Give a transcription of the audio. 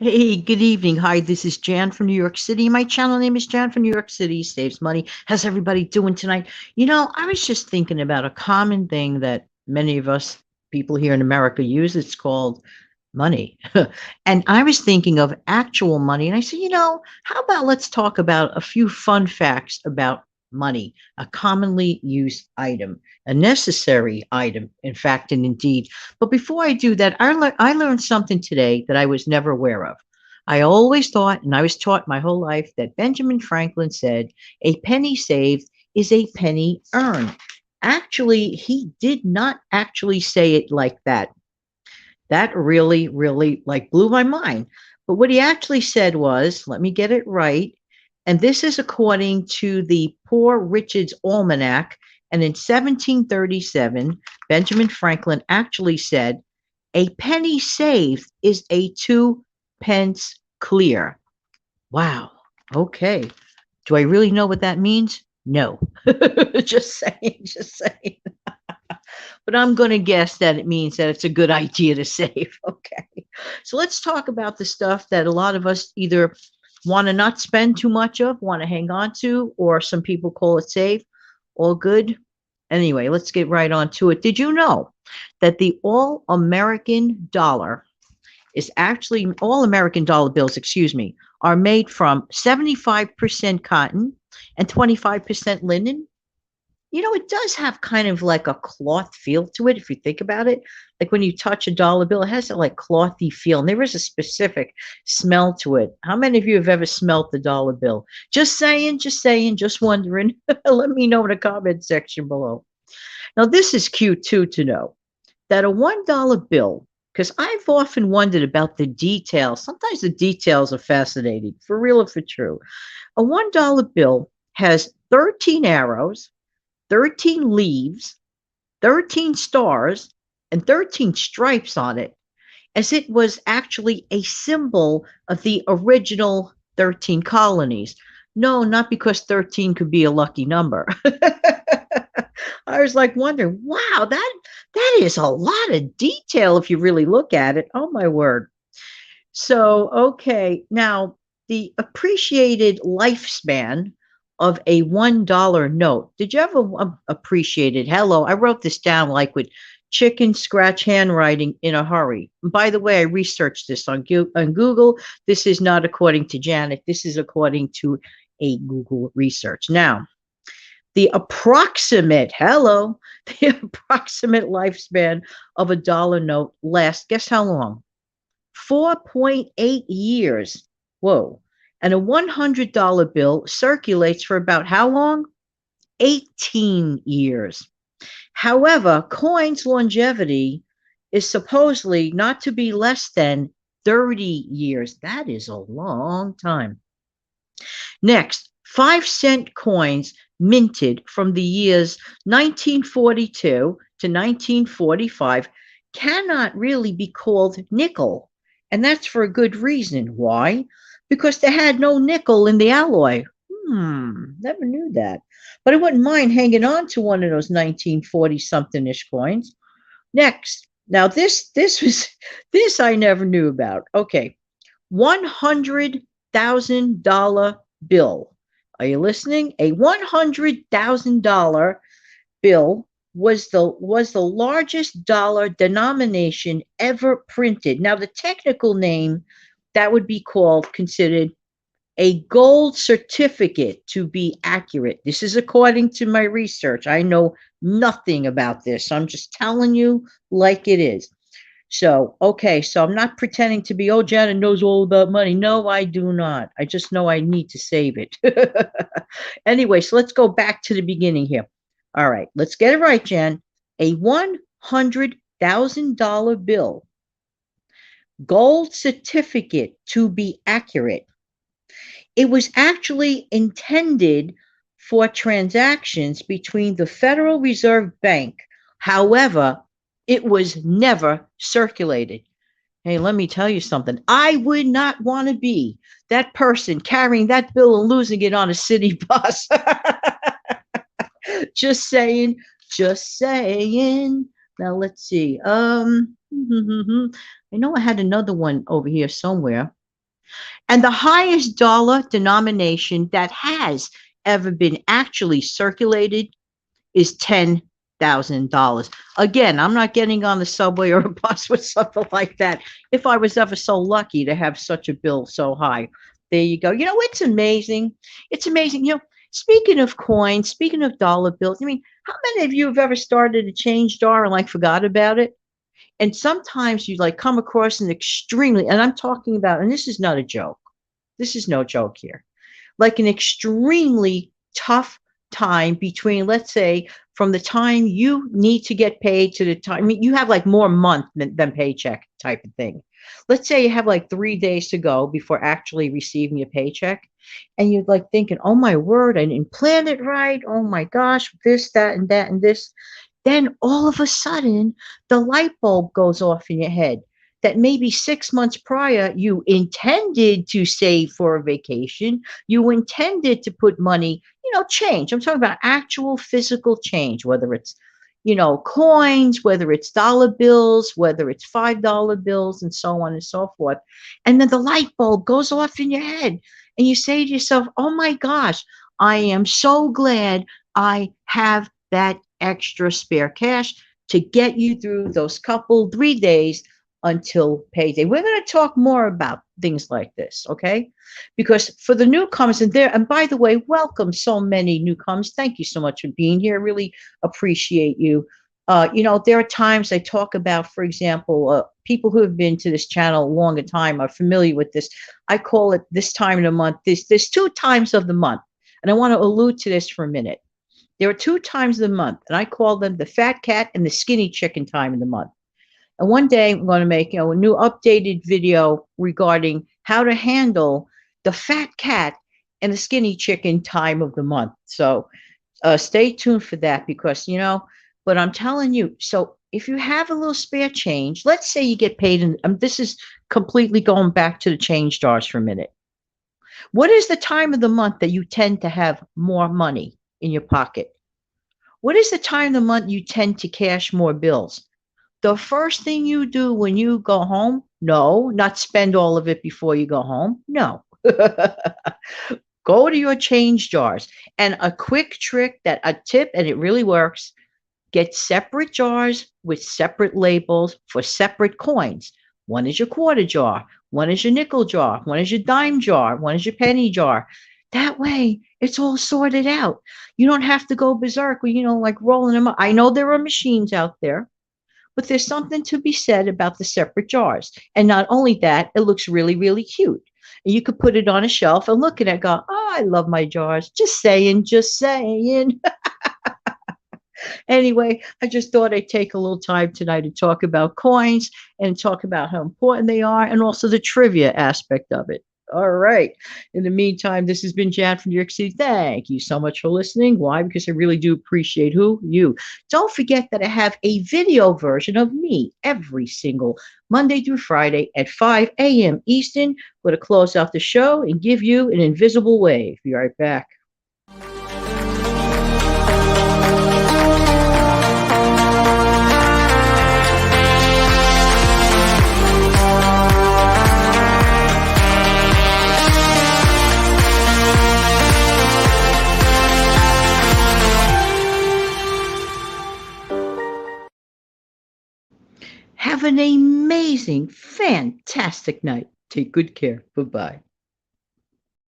Hey, good evening. Hi, this is Jan from New York City. My channel name is Jan from New York City. Saves money. How's everybody doing tonight? I was just thinking about a common thing that many of us people here in America use. It's called money. And I was thinking of actual money. And I said, how about let's talk about a few fun facts about money, a commonly used item, a necessary item, in fact, and indeed. But before I do that, I learned something today that I was never aware of. I always thought, and I was taught my whole life, that Benjamin Franklin said, a penny saved is a penny earned. Actually, he did not actually say it like that. That really, really like blew my mind. But what he actually said was, let me get it right. And this is according to the Poor Richard's Almanac. And in 1737, Benjamin Franklin actually said, a penny saved is a two pence clear. Wow. Okay. Do I really know what that means? No. Just saying, just saying. But I'm going to guess that it means that it's a good idea to save. Okay. So let's talk about the stuff that a lot of us either want to not spend too much of, want to hang on to, or some people call it save. All good. Anyway, let's get right on to it. Did you know that the all American dollar is actually all American dollar bills, excuse me, are made from 75% cotton and 25% linen? It does have kind of like a cloth feel to it if you think about it. Like when you touch a dollar bill, it has that like clothy feel. And there is a specific smell to it. How many of you have ever smelled the dollar bill? Just saying, just wondering. Let me know in the comment section below. Now, this is cute too to know that a $1 bill, because I've often wondered about the details. Sometimes the details are fascinating, for real or for true. A $1 bill has 13 arrows, 13 leaves, 13 stars, and 13 stripes on it, as it was actually a symbol of the original 13 colonies. No, not because 13 could be a lucky number. I was like wondering, wow, that is a lot of detail if you really look at it. Oh my word. So, okay, now the appreciated lifespan of a $1 note. Did you ever appreciate it? Hello, I wrote this down like with chicken scratch handwriting in a hurry. By the way, I researched this on Google. This is not according to Janet. This is according to a Google research. Now, hello, the approximate lifespan of a dollar note lasts, guess how long? 4.8 years. Whoa. And a $100 bill circulates for about how long? 18 years. However, coins' longevity is supposedly not to be less than 30 years. That is a long time. Next, 5-cent coins minted from the years 1942 to 1945 cannot really be called nickel. And that's for a good reason. Why? Because they had no nickel in the alloy. Never knew that. But I wouldn't mind hanging on to one of those 1940 something ish coins. Next. Now this I never knew about. Okay. $100,000 bill. Are you listening? A $100,000 bill was the largest dollar denomination ever printed. Now, the technical name that would be considered a gold certificate to be accurate. This is according to my research. I know nothing about this. I'm just telling you like it is. So, okay, so I'm not pretending to be, oh, Janet knows all about money. No, I do not. I just know I need to save it. Anyway, so let's go back to the beginning here. All right, let's get it right, Jan. A $100,000 bill, gold certificate to be accurate. It was actually intended for transactions between the Federal Reserve Bank. However, it was never circulated. Hey, let me tell you something. I would not want to be that person carrying that bill and losing it on a city bus. Just saying, just saying. Now let's see. I know I had another one over here somewhere. And the highest dollar denomination that has ever been actually circulated is $10,000. Again, I'm not getting on the subway or a bus with something like that if I was ever so lucky to have such a bill so high. There you go. It's amazing. It's amazing. Speaking of coins, speaking of dollar bills, I mean, how many of you have ever started a change jar and like forgot about it? And sometimes you like come across an extremely, and I'm talking about, and this is not a joke. This is no joke here, like an extremely tough time between, let's say, from the time you need to get paid to the time, I mean, you have like more month than paycheck type of thing. Let's say you have like 3 days to go before actually receiving your paycheck. And you're like thinking, oh my word, I didn't plan it right. Oh my gosh, this, that, and this. Then all of a sudden, the light bulb goes off in your head that maybe 6 months prior, you intended to save for a vacation. You intended to put money, change. I'm talking about actual physical change, whether it's, coins, whether it's dollar bills, whether it's $5 bills, and so on and so forth. And then the light bulb goes off in your head, and you say to yourself, oh my gosh, I am so glad I have that extra spare cash to get you through those 3 days until payday. We're going to talk more about things like this, okay? Because for the newcomers and by the way, welcome so many newcomers. Thank you so much for being here. Really appreciate you. There are times I talk about, for example, people who have been to this channel a longer time are familiar with this. I call it this time of the month. There's 2 times of the month, and I want to allude to this for a minute. There are 2 times of the month, and I call them the fat cat and the skinny chicken time of the month. And one day I'm going to make a new updated video regarding how to handle the fat cat and the skinny chicken time of the month. So stay tuned for that because, but I'm telling you, so if you have a little spare change, let's say you get paid, and this is completely going back to the change jars for a minute. What is the time of the month that you tend to have more money in your pocket? What is the time of the month you tend to cash more bills? The first thing you do when you go home? No, not spend all of it before you go home. No. Go to your change jars. And a quick trick a tip, and it really works, get separate jars with separate labels for separate coins. One is your quarter jar, one is your nickel jar, one is your dime jar, one is your penny jar. That way, it's all sorted out. You don't have to go berserk, like rolling them up. I know there are machines out there, but there's something to be said about the separate jars. And not only that, it looks really, really cute. And you could put it on a shelf and look at it and go, oh, I love my jars. Just saying, just saying. Anyway, I just thought I'd take a little time tonight to talk about coins and talk about how important they are and also the trivia aspect of it. All right. In the meantime, this has been Jan from New York City. Thank you so much for listening. Why? Because I really do appreciate you. Don't forget that I have a video version of me every single Monday through Friday at 5 a.m. Eastern. We're going to close out the show and give you an invisible wave. Be right back. Have an amazing, fantastic night. Take good care. Bye-bye.